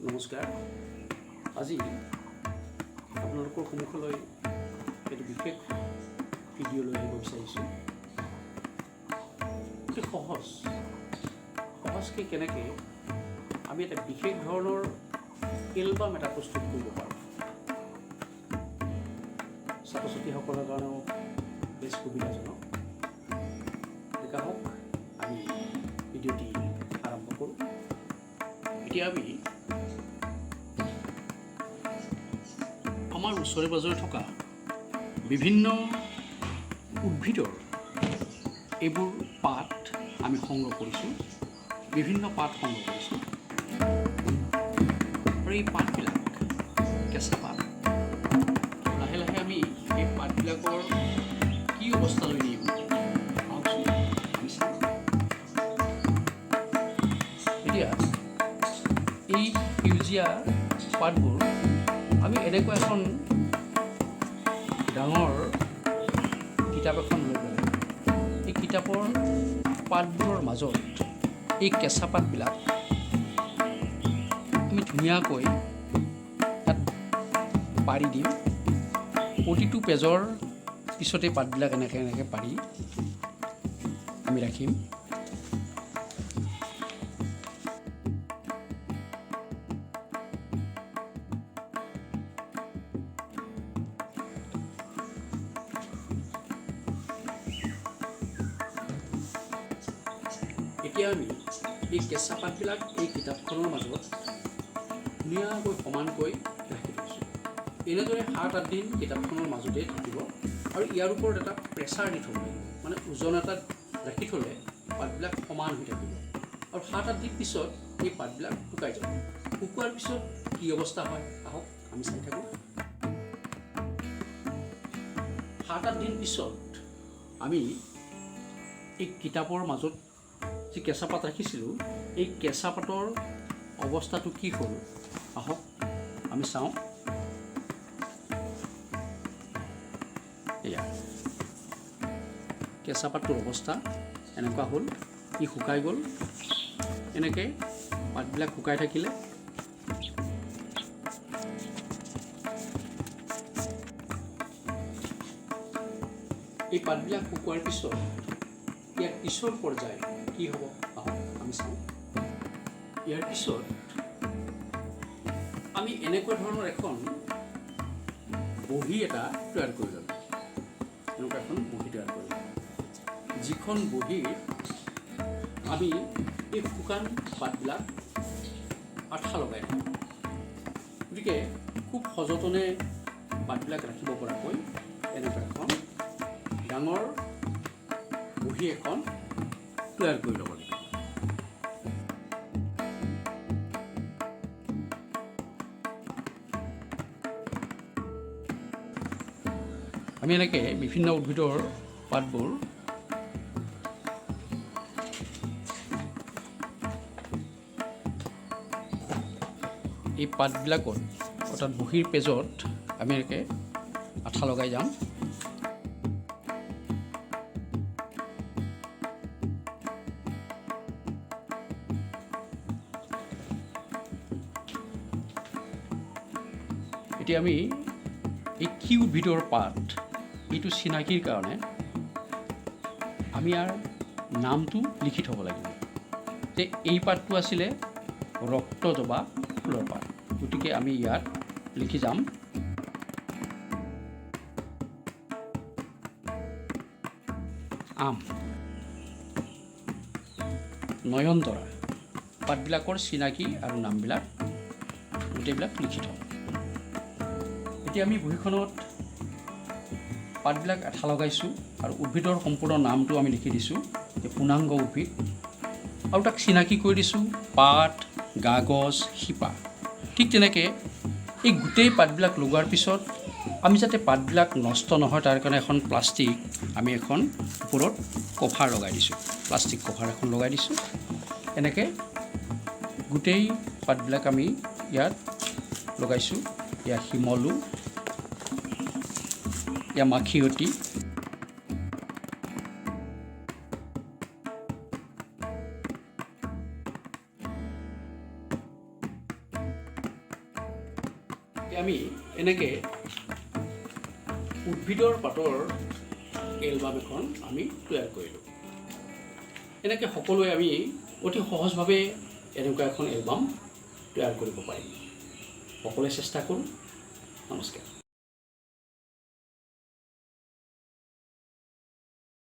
নমস্কাৰ। আজি আপোনালোকৰ সন্মুখলৈ এটা বিশেষ ভিডিঅ' লৈ আহিব বিচাৰিছোঁ। অতি সহজকৈ কেনেকৈ আমি এটা বিশেষ ধৰণৰ এলবাম এটা প্ৰস্তুত কৰিব পাৰোঁ। ছাত্ৰ ছাত্ৰীসকলৰ কাৰণেও বেছ সুবিধাজনক। দেখা হওক, আমি ভিডিঅ'টি আৰম্ভ কৰোঁ। এতিয়া আমি আমাৰ ওচৰে পাজৰে থকা বিভিন্ন উদ্ভিদৰ এইবোৰ পাত আমি সংগ্ৰহ কৰিছোঁ, বিভিন্ন পাত সংগ্ৰহ কৰিছোঁ। আৰু এই পাতবিলাক কেঁচা পাত। লাহে লাহে আমি এই পাতবিলাকৰ কি অৱস্থালৈ নিম আহকচোন আমি চাওঁ। এতিয়া এই সেউজীয়া পাতবোৰ আমি এনেকুৱা এখন ডাঙৰ কিতাপ এখন লৈ পেলাই এই কিতাপৰ পাতবোৰৰ মাজত এই কেঁচা পাতবিলাক আমি ধুনীয়াকৈ তাত পাৰি দিম। প্ৰতিটো পেজৰ পিছতে পাতবিলাক এনেকৈ পাৰি আমি ৰাখিম। এতিয়া আমি এই কেঁচা পাতবিলাক এই কিতাপখনৰ মাজত ধুনীয়াকৈ সমানকৈ ৰাখি থৈছোঁ। এনেদৰে 7-8 দিন কিতাপখনৰ মাজতে থাকিব আৰু ইয়াৰ ওপৰত এটা প্ৰেছাৰ দি থ'ব লাগিব, মানে ওজন এটাত ৰাখি থ'লে পাতবিলাক সমান হৈ থাকিব। আৰু 7-8 দিন পিছত এই পাতবিলাক শুকাই যাব। শুকোৱাৰ পিছত কি অৱস্থা হয় আহক আমি চাই থাকোঁ। 7-8 দিন পিছত আমি এই কিতাপৰ মাজত যি কেঁচা পাত ৰাখিছিলোঁ, এই কেঁচা পাতৰ অৱস্থাটো কি হ'ল আহক আমি চাওঁ। এয়া কেঁচা পাতটোৰ অৱস্থা এনেকুৱা হ'ল, ই শুকাই গ'ল। এনেকৈ পাতবিলাক শুকাই থাকিলে এই পাতবিলাক শুকোৱাৰ পিছত ইয়াৰ পিছৰ পৰ্যায় কি হ'ব আহক আমি চাওঁ। ইয়াৰ পিছত আমি এনেকুৱা ধৰণৰ এখন বহী এটা তৈয়াৰ কৰি ল'ম। এনেকুৱা এখন বহী তৈয়াৰ কৰি ল'ম, যিখন বহীত আমি এই শুকান পাতবিলাক আঠা লগাই দিম। গতিকে খুব সযতনে পাতবিলাক ৰাখিব পৰাকৈ এনেকুৱা এখন ডাঙৰ বহী এখন তৈয়াৰ কৰি ল'ব লাগিব। আমি এনেকৈ বিভিন্ন উদ্ভিদৰ পাতবোৰ এই পাতবিলাকত অৰ্থাৎ বহীৰ পেজত আমি এনেকৈ আঠা লগাই যাম। এতিয়া আমি এই কি উদ্ভিদৰ পাত এইটো চিনাকিৰ কাৰণে আমি ইয়াৰ নামটো লিখি থ'ব লাগিব যে এই পাতটো আছিলে ৰক্তজবা ফুলৰ পাত। গতিকে আমি ইয়াত লিখি যাম আম, নয়নতৰা। পাতবিলাকৰ চিনাকি আৰু নামবিলাক গোটেইবিলাক লিখি থ'ম। এতিয়া আমি বহীখনত পাতবিলাক আঠা লগাইছোঁ আৰু উদ্ভিদৰ সম্পূৰ্ণ নামটো আমি লিখি দিছোঁ যে পূৰ্ণাংগ উদ্ভিদ, আৰু তাক চিনাকি কৰি দিছোঁ পাত, গাগজ, শিপা। ঠিক তেনেকৈ এই গোটেই পাতবিলাক লগোৱাৰ পিছত আমি যাতে পাতবিলাক নষ্ট নহয় তাৰ কাৰণে এখন প্লাষ্টিক আমি এখন ওপৰত কভাৰ লগাই দিছোঁ, প্লাষ্টিক কভাৰ এখন লগাই দিছোঁ। এনেকৈ গোটেই পাতবিলাক আমি ইয়াত লগাইছোঁ। এয়া শিমলু, এয়া মাখিয়তী, আমি এনেকৈ উদ্ভিদৰ পাতৰ এলবাম এখন আমি তৈয়াৰ কৰিলোঁ। এনেকৈ সকলোৱে আমি অতি সহজভাৱে এনেকুৱা এখন এলবাম তৈয়াৰ কৰিব পাৰিম। সকলোৱে চেষ্টা কৰোঁ। নমস্কাৰ।